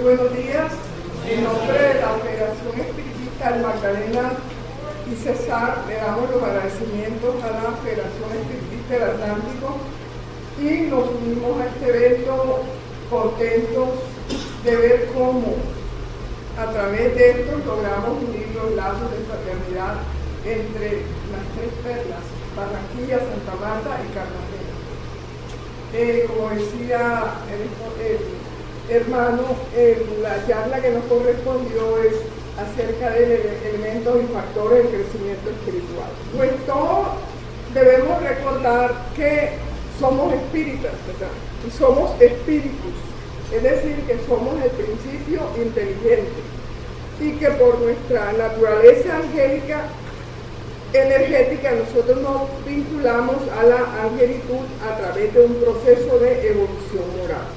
buenos días. En nombre de la Federación Espiritista del Magdalena y Cesar, le damos los agradecimientos a la Federación Espiritista del Atlántico y nos unimos a este evento contentos de ver cómo a través de esto logramos unir los lazos de fraternidad entre las tres perlas, Barranquilla, Santa Marta y Cartagena. Como decía el hermano, la charla que nos correspondió es acerca de elementos y factores del crecimiento espiritual. Pues todos debemos recordar que somos espíritas, ¿verdad? Y somos espíritus, es decir, que somos el principio inteligente y que por nuestra naturaleza angélica energética nosotros nos vinculamos a la angelitud a través de un proceso de evolución moral.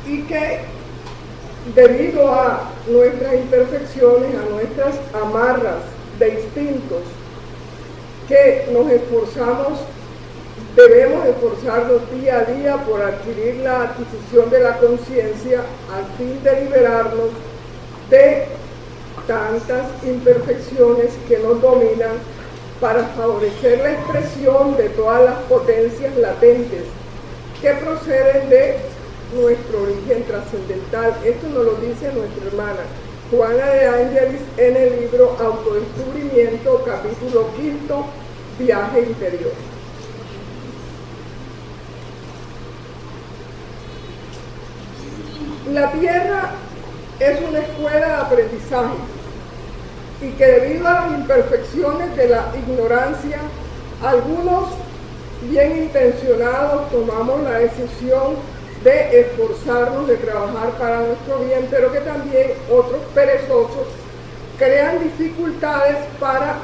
Y que debido a nuestras imperfecciones, a nuestras amarras de instintos, que nos esforzamos, debemos esforzarnos día a día por adquirir la adquisición de la conciencia al fin de liberarnos de tantas imperfecciones que nos dominan para favorecer la expresión de todas las potencias latentes que proceden de nuestro origen trascendental. Esto nos lo dice nuestra hermana Juana de Ángelis en el libro Autodescubrimiento, capítulo 5, Viaje Interior. La Tierra es una escuela de aprendizaje y que debido a las imperfecciones de la ignorancia, algunos bien intencionados tomamos la decisión de esforzarnos, de trabajar para nuestro bien, pero que también otros perezosos crean dificultades para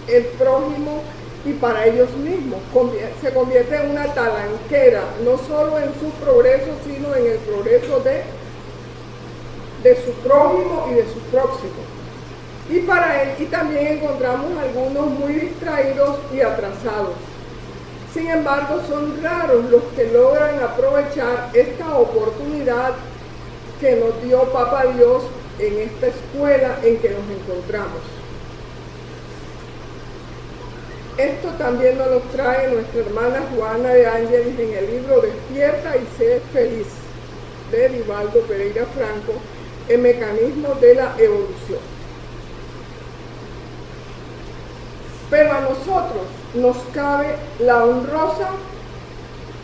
el prójimo y para ellos mismos. Se convierte en una talanquera, no solo en su progreso, sino en el progreso de su prójimo y de su próximo. Y también encontramos algunos muy distraídos y atrasados. Sin embargo, son raros los que logran aprovechar esta oportunidad que nos dio Papá Dios en esta escuela en que nos encontramos. Esto también nos lo trae nuestra hermana Juana de Ángelis en el libro Despierta y sé feliz, de Divaldo Pereira Franco, el mecanismo de la evolución. Pero a nosotros nos cabe la honrosa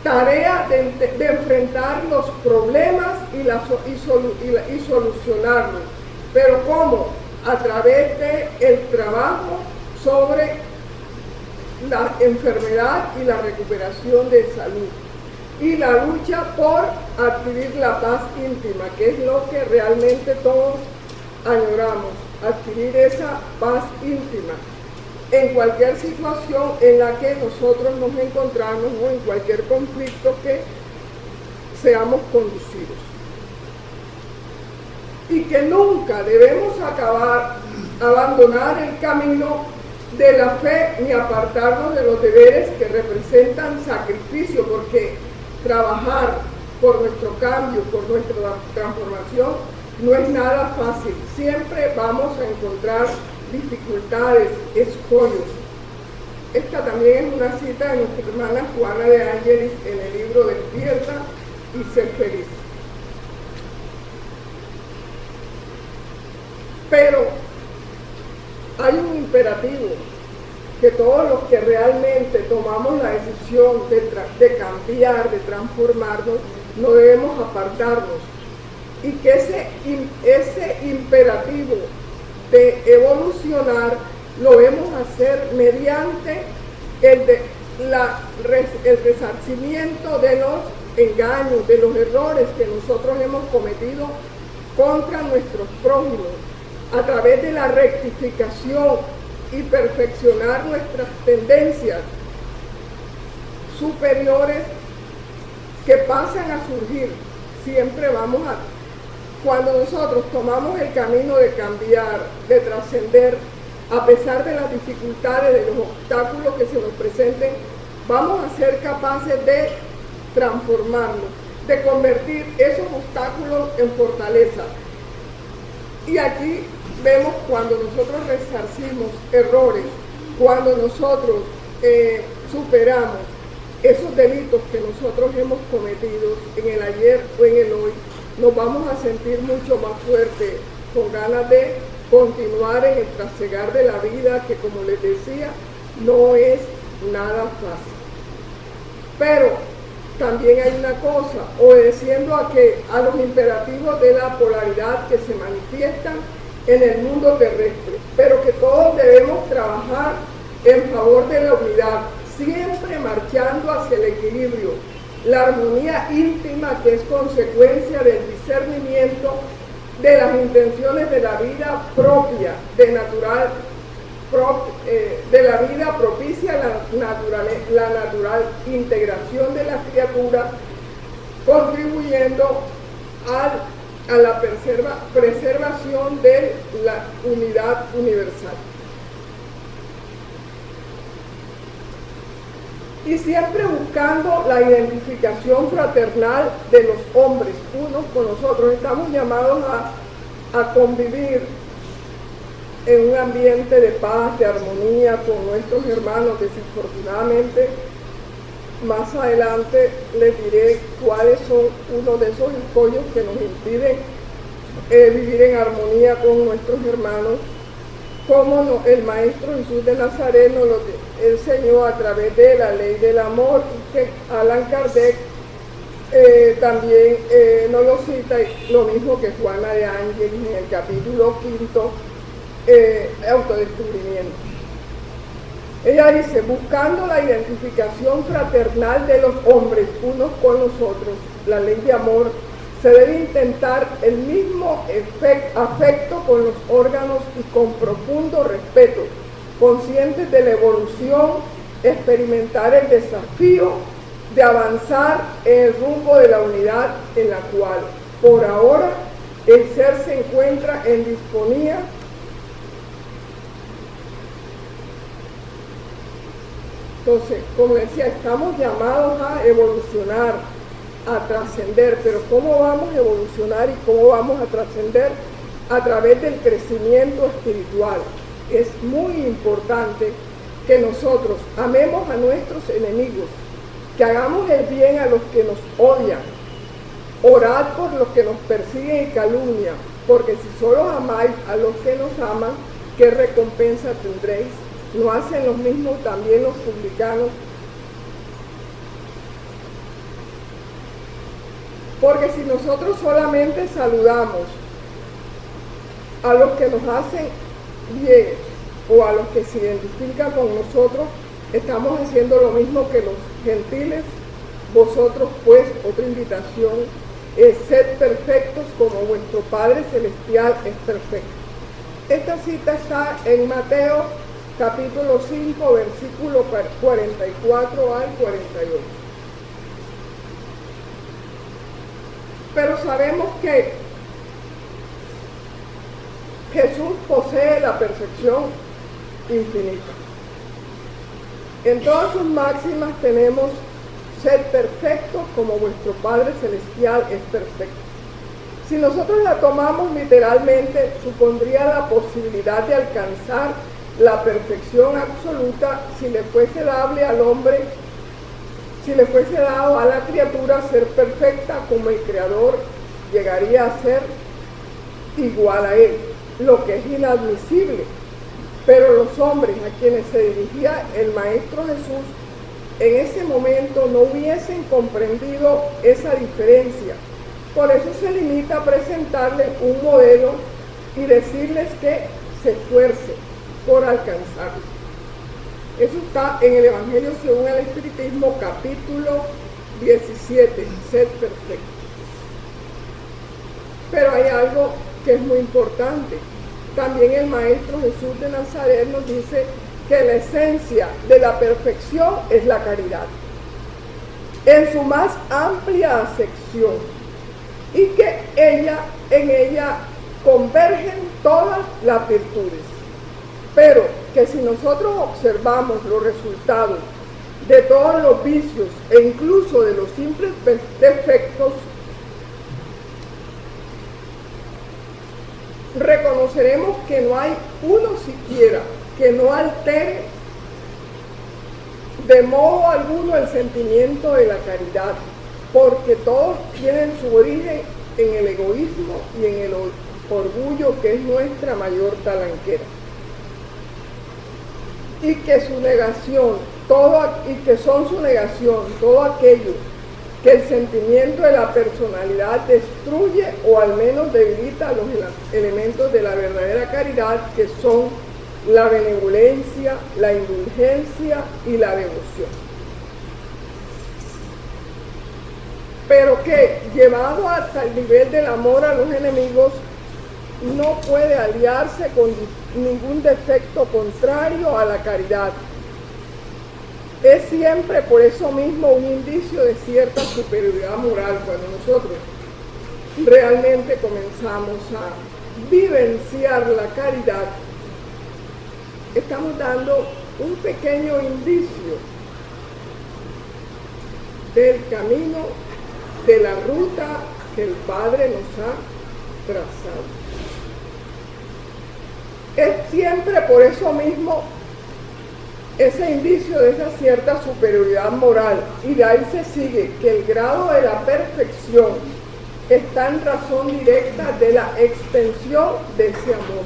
tarea de enfrentar los problemas y solucionarlos. ¿Pero cómo? A través del trabajo sobre la enfermedad y la recuperación de salud. Y la lucha por adquirir la paz íntima, que es lo que realmente todos añoramos, adquirir esa paz íntima en cualquier situación en la que nosotros nos encontramos o en cualquier conflicto que seamos conducidos. Y que nunca debemos abandonar el camino de la fe ni apartarnos de los deberes que representan sacrificio, porque trabajar por nuestro cambio, por nuestra transformación, no es nada fácil. Siempre vamos a encontrar dificultades, escollos. Esta también es una cita de nuestra hermana Juana de Ángelis en el libro Despierta y sé feliz. Pero hay un imperativo que todos los que realmente tomamos la decisión de cambiar, de transformarnos, no debemos apartarnos. Y que ese imperativo de evolucionar lo debemos hacer mediante el resarcimiento de los engaños, de los errores que nosotros hemos cometido contra nuestros prójimos, a través de la rectificación y perfeccionar nuestras tendencias superiores que pasan a surgir. Siempre cuando nosotros tomamos el camino de cambiar, de trascender, a pesar de las dificultades, de los obstáculos que se nos presenten, vamos a ser capaces de transformarnos. de convertir esos obstáculos en fortaleza. Y aquí vemos cuando nosotros resarcimos errores, cuando nosotros superamos esos delitos que nosotros hemos cometido en el ayer o en el hoy, nos vamos a sentir mucho más fuertes, con ganas de continuar en el trasegar de la vida, que como les decía, no es nada fácil. Pero también hay una cosa, obedeciendo a los imperativos de la polaridad que se manifiestan en el mundo terrestre, pero que todos debemos trabajar en favor de la unidad, siempre marchando hacia el equilibrio, la armonía íntima que es consecuencia del discernimiento de las intenciones de la vida propia, de la vida propicia la natural integración de las criaturas, contribuyendo a la preservación de la unidad universal. Y siempre buscando la identificación fraternal de los hombres unos con los otros. Estamos llamados a convivir en un ambiente de paz, de armonía con nuestros hermanos. Desafortunadamente, más adelante les diré cuáles son uno de esos escollos que nos impiden vivir en armonía con nuestros hermanos, como el Maestro Jesús de Nazaret nos lo enseñó a través de la ley del amor, que Allan Kardec también nos lo cita, lo mismo que Juana de Ángeles en el capítulo 5, autodescubrimiento. Ella dice: buscando la identificación fraternal de los hombres unos con los otros, la ley de amor, se debe intentar el mismo afecto con los órganos y con profundo respeto, conscientes de la evolución, experimentar el desafío de avanzar en el rumbo de la unidad en la cual, por ahora, el ser se encuentra en disponía Entonces, como decía, estamos llamados a evolucionar, a trascender, pero ¿cómo vamos a evolucionar y cómo vamos a trascender? A través del crecimiento espiritual. Es muy importante que nosotros amemos a nuestros enemigos, que hagamos el bien a los que nos odian, orad por los que nos persiguen y calumnian, porque si solo amáis a los que nos aman, ¿qué recompensa tendréis? ¿No hacen los mismos también los publicanos? Porque si nosotros solamente saludamos a los que nos hacen bien o a los que se identifican con nosotros, estamos haciendo lo mismo que los gentiles. Vosotros pues, otra invitación, es sed perfectos como vuestro Padre Celestial es perfecto. Esta cita está en Mateo capítulo 5, versículo 44 al 48. Pero sabemos que Jesús posee la perfección infinita. En todas sus máximas tenemos: sed perfectos como vuestro Padre Celestial es perfecto. Si nosotros la tomamos literalmente, supondría la posibilidad de alcanzar la perfección absoluta si le fuese dable al hombre, si le fuese dado a la criatura ser perfecta como el Creador, llegaría a ser igual a él, lo que es inadmisible. Pero los hombres a quienes se dirigía el Maestro Jesús en ese momento no hubiesen comprendido esa diferencia. Por eso se limita a presentarles un modelo y decirles que se esfuercen por alcanzarlo. Eso está en el Evangelio según el Espiritismo, capítulo 17, sed perfecto. Pero hay algo que es muy importante. También el Maestro Jesús de Nazaret nos dice que la esencia de la perfección es la caridad, en su más amplia acepción, y que en ella convergen todas las virtudes. Pero que si nosotros observamos los resultados de todos los vicios e incluso de los simples defectos, reconoceremos que no hay uno siquiera que no altere de modo alguno el sentimiento de la caridad, porque todos tienen su origen en el egoísmo y en el orgullo, que es nuestra mayor talanquera, y que son su negación todo aquello que el sentimiento de la personalidad destruye o al menos debilita los elementos de la verdadera caridad, que son la benevolencia, la indulgencia y la devoción. Pero que, llevado hasta el nivel del amor a los enemigos, no puede aliarse con ningún defecto contrario a la caridad. Es siempre por eso mismo un indicio de cierta superioridad moral cuando nosotros realmente comenzamos a vivenciar la caridad. Estamos dando un pequeño indicio del camino, de la ruta que el Padre nos ha trazado. Es siempre por eso mismo ese indicio de esa cierta superioridad moral, y de ahí se sigue que el grado de la perfección está en razón directa de la extensión de ese amor.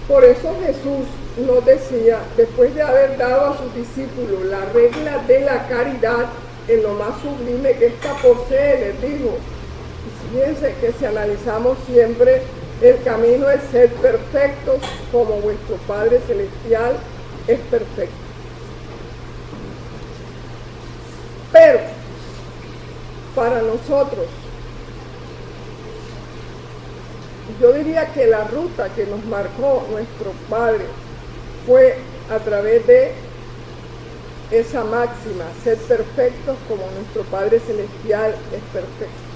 Por eso Jesús nos decía, después de haber dado a sus discípulos la regla de la caridad en lo más sublime que ésta posee, les dijo, y fíjense que si analizamos siempre, el camino es ser perfectos como vuestro Padre Celestial es perfecto. Pero para nosotros, yo diría que la ruta que nos marcó nuestro Padre fue a través de esa máxima, ser perfectos como nuestro Padre Celestial es perfecto.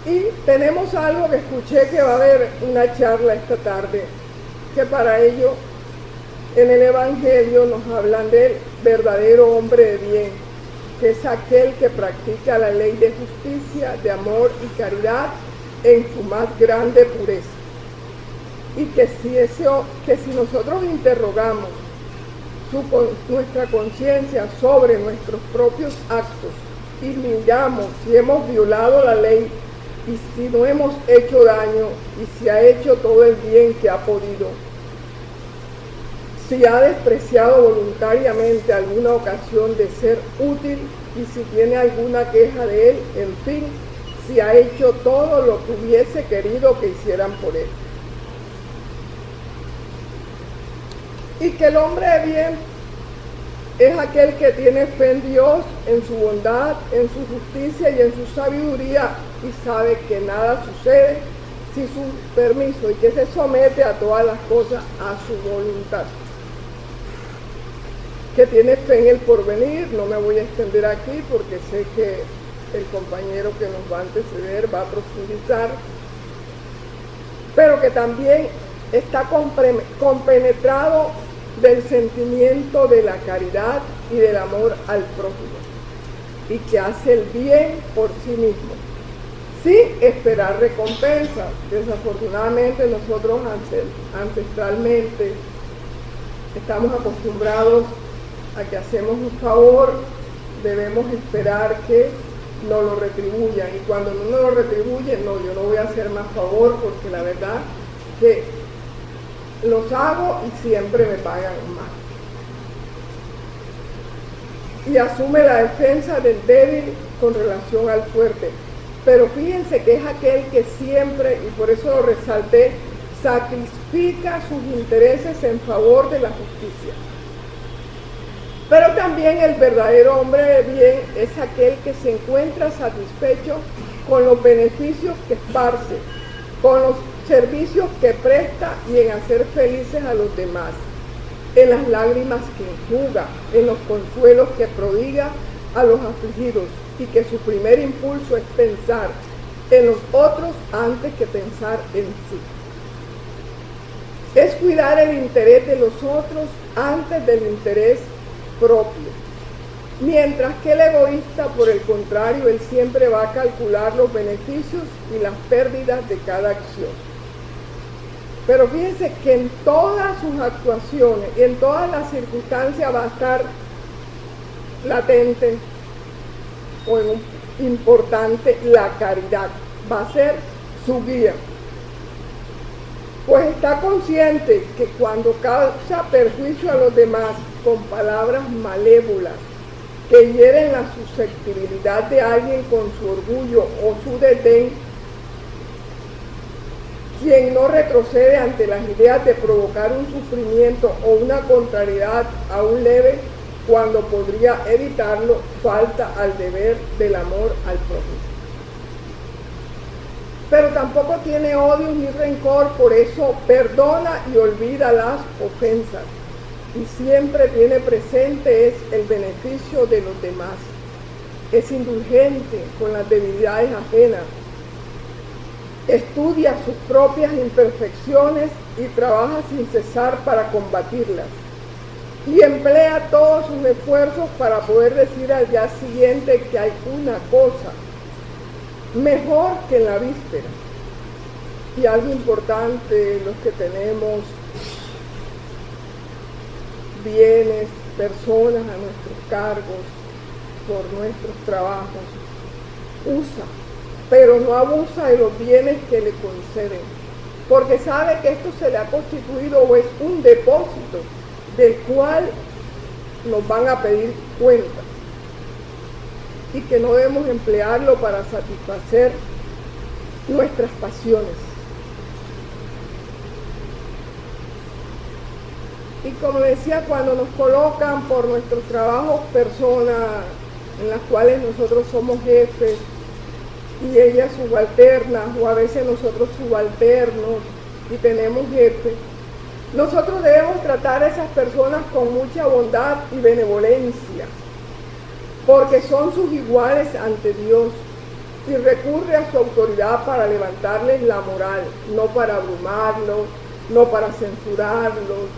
Y tenemos algo que escuché, que va a haber una charla esta tarde, que para ello en el Evangelio nos hablan del verdadero hombre de bien, que es aquel que practica la ley de justicia, de amor y caridad en su más grande pureza. Y que si nosotros interrogamos nuestra conciencia sobre nuestros propios actos y miramos si hemos violado la ley y si no hemos hecho daño y si ha hecho todo el bien que ha podido, si ha despreciado voluntariamente alguna ocasión de ser útil y si tiene alguna queja de él, en fin, si ha hecho todo lo que hubiese querido que hicieran por él. Y que el hombre de bien es aquel que tiene fe en Dios, en su bondad, en su justicia y en su sabiduría, y sabe que nada sucede sin su permiso y que se somete a todas las cosas a su voluntad. Que tiene fe en el porvenir, no me voy a extender aquí porque sé que el compañero que nos va a anteceder va a profundizar, pero que también está compenetrado del sentimiento de la caridad y del amor al prójimo, y que hace el bien por sí mismo, sin esperar recompensa. Desafortunadamente nosotros ancestralmente estamos acostumbrados a que hacemos un favor, debemos esperar que nos lo retribuyan, y cuando no nos lo retribuyen, no, yo no voy a hacer más favor porque la verdad que los hago y siempre me pagan más. Y asume la defensa del débil con relación al fuerte. Pero fíjense que es aquel que siempre, y por eso lo resalté, sacrifica sus intereses en favor de la justicia. Pero también el verdadero hombre de bien es aquel que se encuentra satisfecho con los beneficios que esparce, con los servicios que presta y en hacer felices a los demás, en las lágrimas que enjuga, en los consuelos que prodiga a los afligidos, y que su primer impulso es pensar en los otros antes que pensar en sí. es cuidar el interés de los otros antes del interés propio. Mientras que el egoísta, por el contrario, él siempre va a calcular los beneficios y las pérdidas de cada acción. Pero fíjense que en todas sus actuaciones y en todas las circunstancias va a estar latente o importante la caridad, va a ser su guía. Pues está consciente que cuando causa perjuicio a los demás con palabras malévolas que hieren la susceptibilidad de alguien con su orgullo o su desdén, quien no retrocede ante las ideas de provocar un sufrimiento o una contrariedad aún leve cuando podría evitarlo, falta al deber del amor al prójimo. Pero tampoco tiene odio ni rencor, por eso perdona y olvida las ofensas. Y siempre tiene presente es el beneficio de los demás. Es indulgente con las debilidades ajenas. Estudia sus propias imperfecciones y trabaja sin cesar para combatirlas. Y emplea todos sus esfuerzos para poder decir al día siguiente que hay una cosa mejor que en la víspera. Y algo importante, los que tenemos bienes, personas a nuestros cargos, por nuestros trabajos, usa, pero no abusa de los bienes que le conceden, porque sabe que esto se le ha constituido o es un depósito del cual nos van a pedir cuenta y que no debemos emplearlo para satisfacer nuestras pasiones. Y como decía, cuando nos colocan por nuestros trabajos personas en las cuales nosotros somos jefes y ellas subalternas, o a veces nosotros subalternos y tenemos jefes, nosotros debemos tratar a esas personas con mucha bondad y benevolencia, porque son sus iguales ante Dios, y recurre a su autoridad para levantarles la moral, no para abrumarlos, no para censurarlos,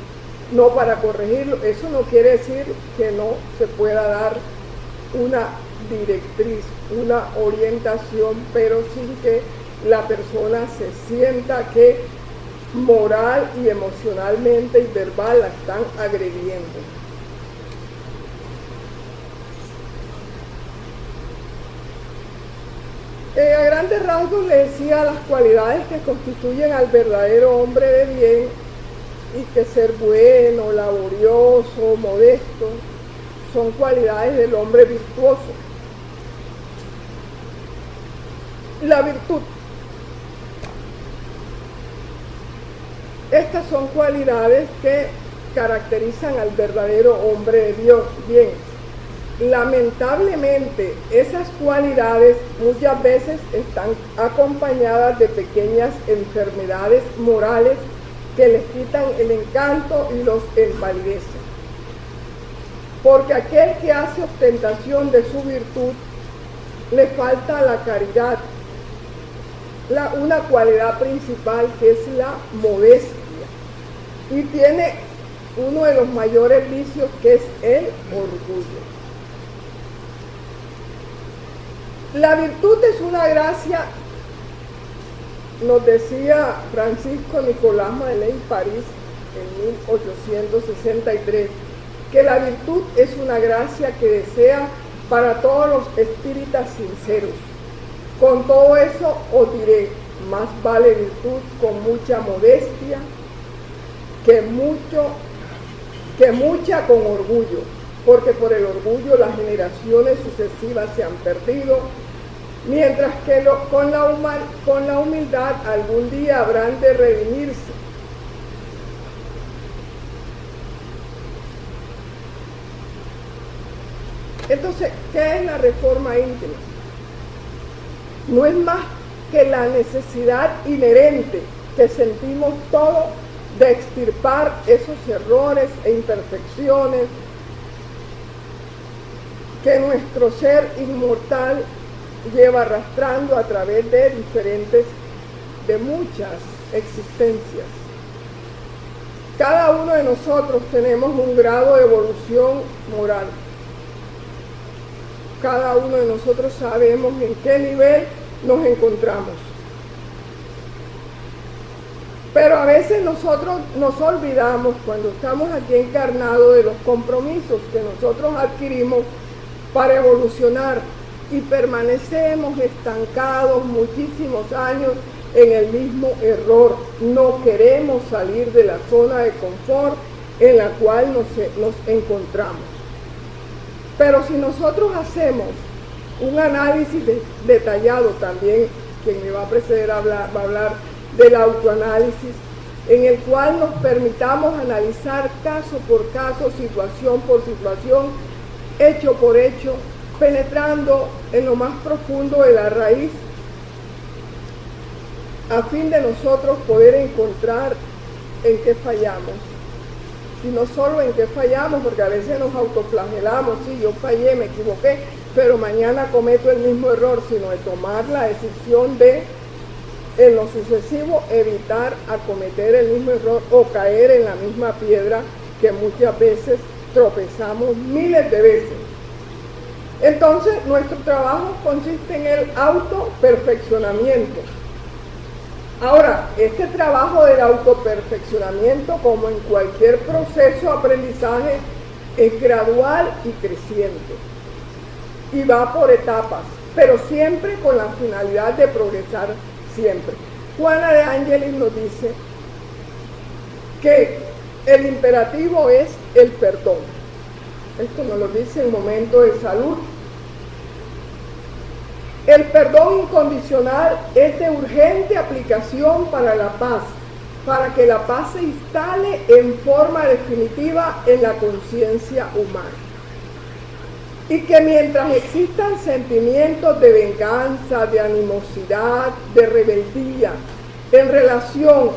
no para corregirlos. Eso no quiere decir que no se pueda dar una directriz, una orientación, pero sin que la persona se sienta que moral y emocionalmente y verbal la están agrediendo. A grandes rasgos le decía las cualidades que constituyen al verdadero hombre de bien, y que ser bueno, laborioso, modesto, son cualidades del hombre virtuoso. La virtud. Estas son cualidades que caracterizan al verdadero hombre de Dios. Bien, lamentablemente esas cualidades muchas veces están acompañadas de pequeñas enfermedades morales que les quitan el encanto y los empalidecen. Porque aquel que hace ostentación de su virtud, le falta la caridad, una cualidad principal que es la modestia, y tiene uno de los mayores vicios, que es el orgullo. La virtud es una gracia, nos decía Francisco Nicolás Madeleine París en 1863, que la virtud es una gracia que desea para todos los espíritas sinceros. Con todo eso os diré, más vale virtud con mucha modestia que mucha con orgullo, porque por el orgullo las generaciones sucesivas se han perdido, mientras que con la humildad algún día habrán de redimirse. Entonces, ¿qué es la reforma íntima? No es más que la necesidad inherente que sentimos todos de extirpar esos errores e imperfecciones que nuestro ser inmortal lleva arrastrando a través de muchas existencias. cada uno de nosotros tenemos un grado de evolución moral. Cada uno de nosotros sabemos en qué nivel nos encontramos. Pero a veces nosotros nos olvidamos cuando estamos aquí encarnados de los compromisos que nosotros adquirimos para evolucionar y permanecemos estancados muchísimos años en el mismo error. No queremos salir de la zona de confort en la cual nos encontramos. Pero si nosotros hacemos un análisis detallado, también quien me va a preceder va a hablar del autoanálisis, en el cual nos permitamos analizar caso por caso, situación por situación, hecho por hecho, penetrando en lo más profundo de la raíz, a fin de nosotros poder encontrar en qué fallamos. Y no solo en qué fallamos, porque a veces nos autoflagelamos, sí, yo fallé, me equivoqué, pero mañana cometo el mismo error, sino de tomar la decisión de, en lo sucesivo, evitar acometer el mismo error o caer en la misma piedra que muchas veces tropezamos miles de veces. Entonces, nuestro trabajo consiste en el autoperfeccionamiento. Ahora, este trabajo del autoperfeccionamiento, como en cualquier proceso de aprendizaje, es gradual y creciente. Y va por etapas, pero siempre con la finalidad de progresar siempre. Juana de Ángelis nos dice que el imperativo es el perdón. Esto nos lo dice en momentos de salud. El perdón incondicional es de urgente aplicación para la paz, para que la paz se instale en forma definitiva en la conciencia humana. Y que mientras existan sentimientos de venganza, de animosidad, de rebeldía en relación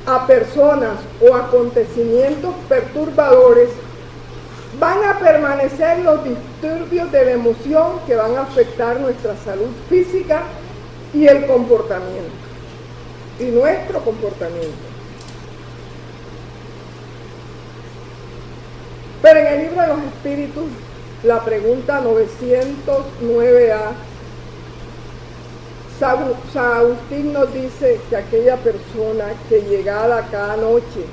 a personas o acontecimientos perturbadores, van a permanecer los disturbios de la emoción que van a afectar nuestra salud física y el comportamiento, y nuestro comportamiento. Pero en el libro de los espíritus, la pregunta 909A, San Agustín nos dice que aquella persona que llegada cada noche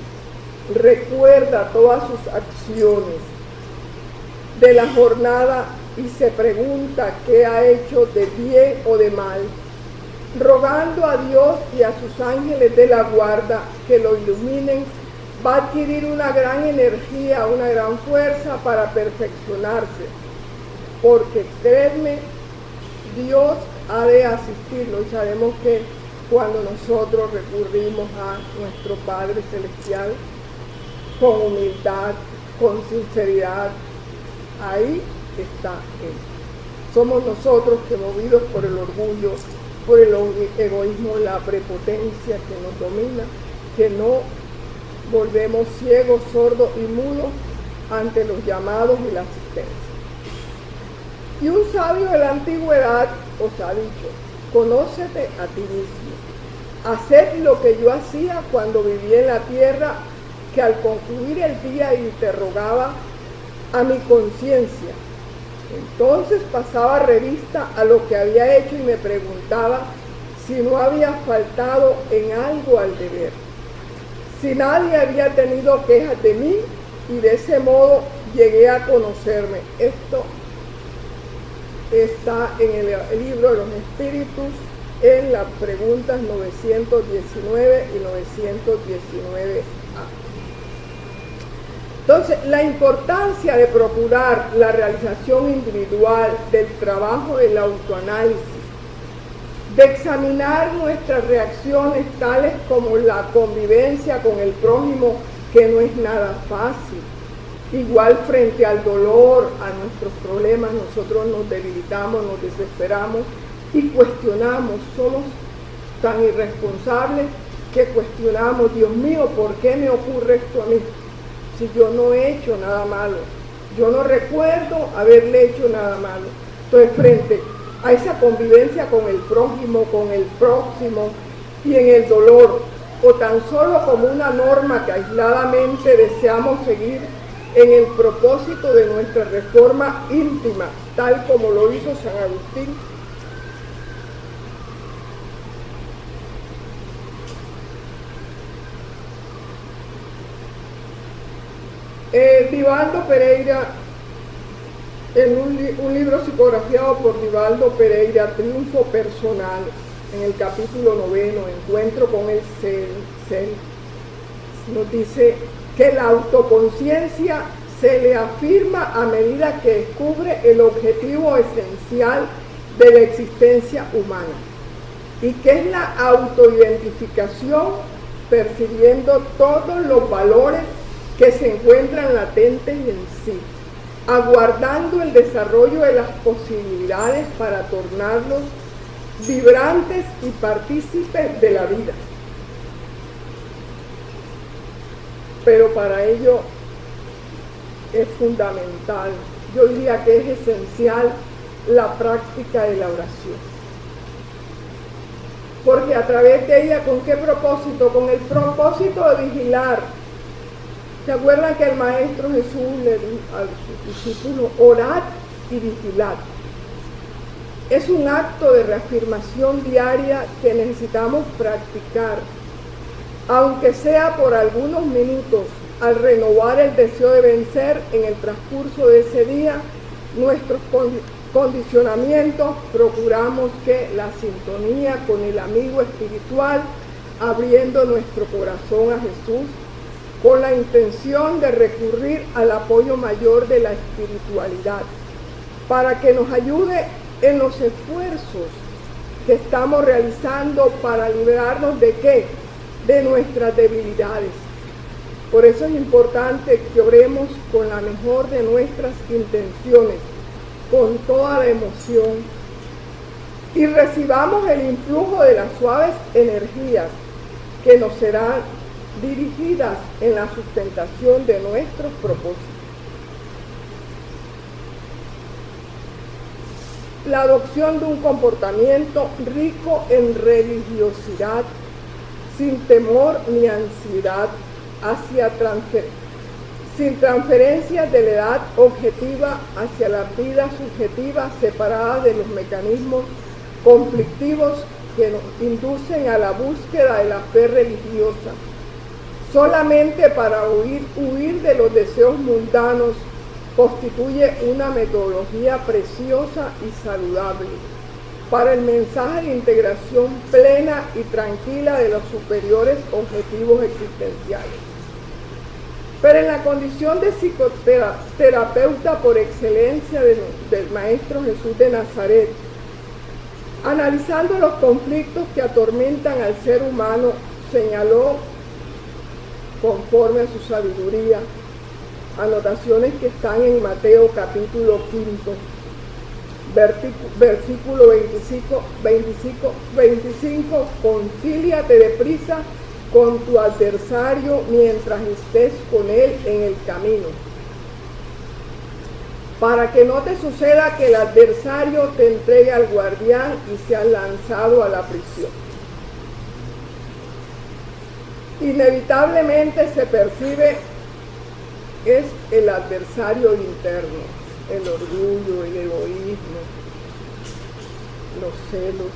recuerda todas sus acciones de la jornada y se pregunta qué ha hecho de bien o de mal, rogando a Dios y a sus ángeles de la guarda que lo iluminen, va a adquirir una gran energía, una gran fuerza para perfeccionarse, porque créanme, Dios ha de asistirlo, y sabemos que cuando nosotros recurrimos a nuestro Padre Celestial con humildad, con sinceridad, ahí está Él. Somos nosotros que, movidos por el orgullo, por el egoísmo, la prepotencia que nos domina, que no volvemos ciegos, sordos y mudos ante los llamados y la asistencia. Y un sabio de la antigüedad os ha dicho: conócete a ti mismo, haced lo que yo hacía cuando vivía en la tierra, que al concluir el día interrogaba a mi conciencia. Entonces pasaba revista a lo que había hecho y me preguntaba si no había faltado en algo al deber, si nadie había tenido quejas de mí, y de ese modo llegué a conocerme. Esto está en el libro de los espíritus, en las preguntas 919 y 919A. Entonces, la importancia de procurar la realización individual del trabajo del autoanálisis, de examinar nuestras reacciones tales como la convivencia con el prójimo, que no es nada fácil. Igual frente al dolor, a nuestros problemas, nosotros nos debilitamos, nos desesperamos y cuestionamos. Somos tan irresponsables que cuestionamos: Dios mío, ¿por qué me ocurre esto a mí? Si yo no he hecho nada malo, yo no recuerdo haberle hecho nada malo. Entonces, frente a esa convivencia con el prójimo, con el próximo, y en el dolor, o tan solo como una norma que aisladamente deseamos seguir en el propósito de nuestra reforma íntima, tal como lo hizo San Agustín. Divaldo Pereira, en un libro psicografiado por Divaldo Pereira, Triunfo Personal, en el capítulo 9, Encuentro con el Ser, nos dice que la autoconciencia se le afirma a medida que descubre el objetivo esencial de la existencia humana, y que es la autoidentificación percibiendo todos los valores que se encuentran latentes en sí, aguardando el desarrollo de las posibilidades para tornarlos vibrantes y partícipes de la vida. Pero para ello es fundamental, yo diría que es esencial, la práctica de la oración. Porque a través de ella, ¿con qué propósito? Con el propósito de vigilar. ¿Se acuerdan que el Maestro Jesús le dijo a sus discípulos, orad y vigilad? Es un acto de reafirmación diaria que necesitamos practicar, aunque sea por algunos minutos, al renovar el deseo de vencer en el transcurso de ese día nuestros condicionamientos. Procuramos que la sintonía con el amigo espiritual, abriendo nuestro corazón a Jesús, con la intención de recurrir al apoyo mayor de la espiritualidad, para que nos ayude en los esfuerzos que estamos realizando para liberarnos ¿de qué? De nuestras debilidades. Por eso es importante que oremos con la mejor de nuestras intenciones, con toda la emoción, y recibamos el influjo de las suaves energías que nos serán dirigidas en la sustentación de nuestros propósitos. La adopción de un comportamiento rico en religiosidad, sin temor ni ansiedad, sin transferencias de la edad objetiva hacia las vidas subjetivas separadas de los mecanismos conflictivos que nos inducen a la búsqueda de la fe religiosa, solamente para huir de los deseos mundanos, constituye una metodología preciosa y saludable para el mensaje de integración plena y tranquila de los superiores objetivos existenciales. Pero en la condición de psicoterapeuta por excelencia del Maestro Jesús de Nazaret, analizando los conflictos que atormentan al ser humano, señaló, conforme a su sabiduría, anotaciones que están en Mateo capítulo 5, versículo 25, concíliate deprisa con tu adversario mientras estés con él en el camino, para que no te suceda que el adversario te entregue al guardián y seas lanzado a la prisión. Inevitablemente se percibe es el adversario interno, el orgullo, el egoísmo, los celos,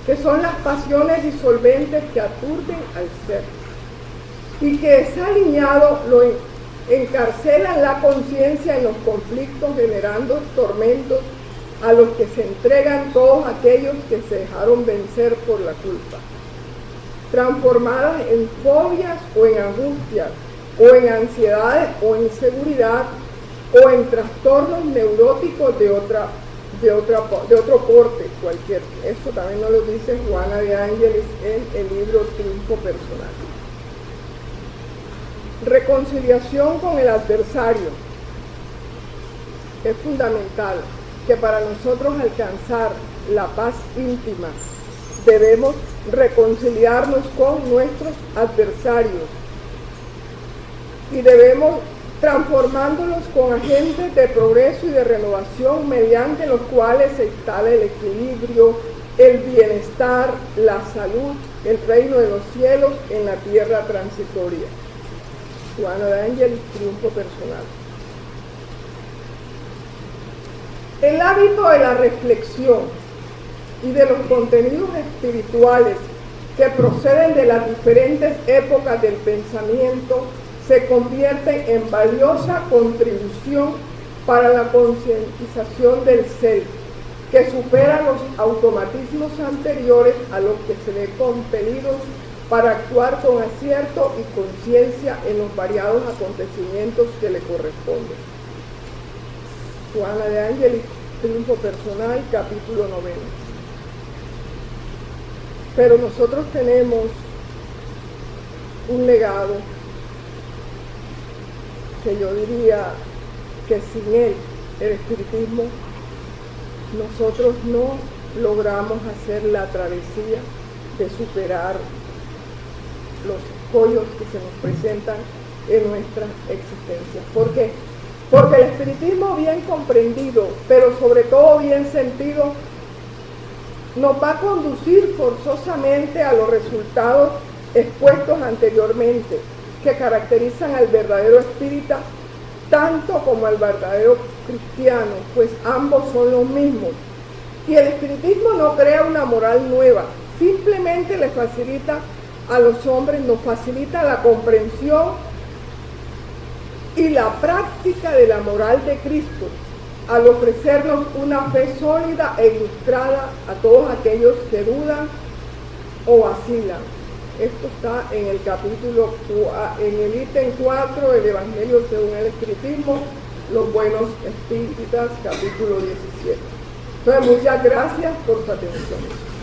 que son las pasiones disolventes que aturden al ser y que desaliñado lo encarcelan la conciencia en los conflictos, generando tormentos a los que se entregan todos aquellos que se dejaron vencer por la culpa, transformadas en fobias o en angustias, o en ansiedades o inseguridad, o en trastornos neuróticos de otro porte, cualquier. Esto también nos lo dice Juana de Ángeles en el libro Triunfo Personal. Reconciliación con el adversario. Es fundamental que para nosotros alcanzar la paz íntima debemos reconciliarnos con nuestros adversarios y debemos transformándolos con agentes de progreso y de renovación mediante los cuales se instala el equilibrio, el bienestar, la salud, el reino de los cielos en la tierra transitoria. Juana de Ángelis, Triunfo Personal. El hábito de la reflexión y de los contenidos espirituales que proceden de las diferentes épocas del pensamiento se convierten en valiosa contribución para la concientización del ser, que supera los automatismos anteriores a los que se ve compelidos para actuar con acierto y conciencia en los variados acontecimientos que le corresponden. Juana de Ángelis, Triunfo Personal, capítulo 9. Pero nosotros tenemos un legado que yo diría que sin él, el espiritismo, nosotros no logramos hacer la travesía de superar los escollos que se nos presentan en nuestra existencia. ¿Por qué? Porque el espiritismo bien comprendido, pero sobre todo bien sentido, nos va a conducir forzosamente a los resultados expuestos anteriormente, que caracterizan al verdadero espírita tanto como al verdadero cristiano, pues ambos son los mismos. Y el espiritismo no crea una moral nueva, simplemente le facilita a los hombres, nos facilita la comprensión y la práctica de la moral de Cristo, al ofrecernos una fe sólida e ilustrada a todos aquellos que dudan o vacilan. Esto está en el capítulo, en el ítem 4 del Evangelio según el Espiritismo, los buenos espíritas, capítulo 17. Entonces, muchas gracias por su atención.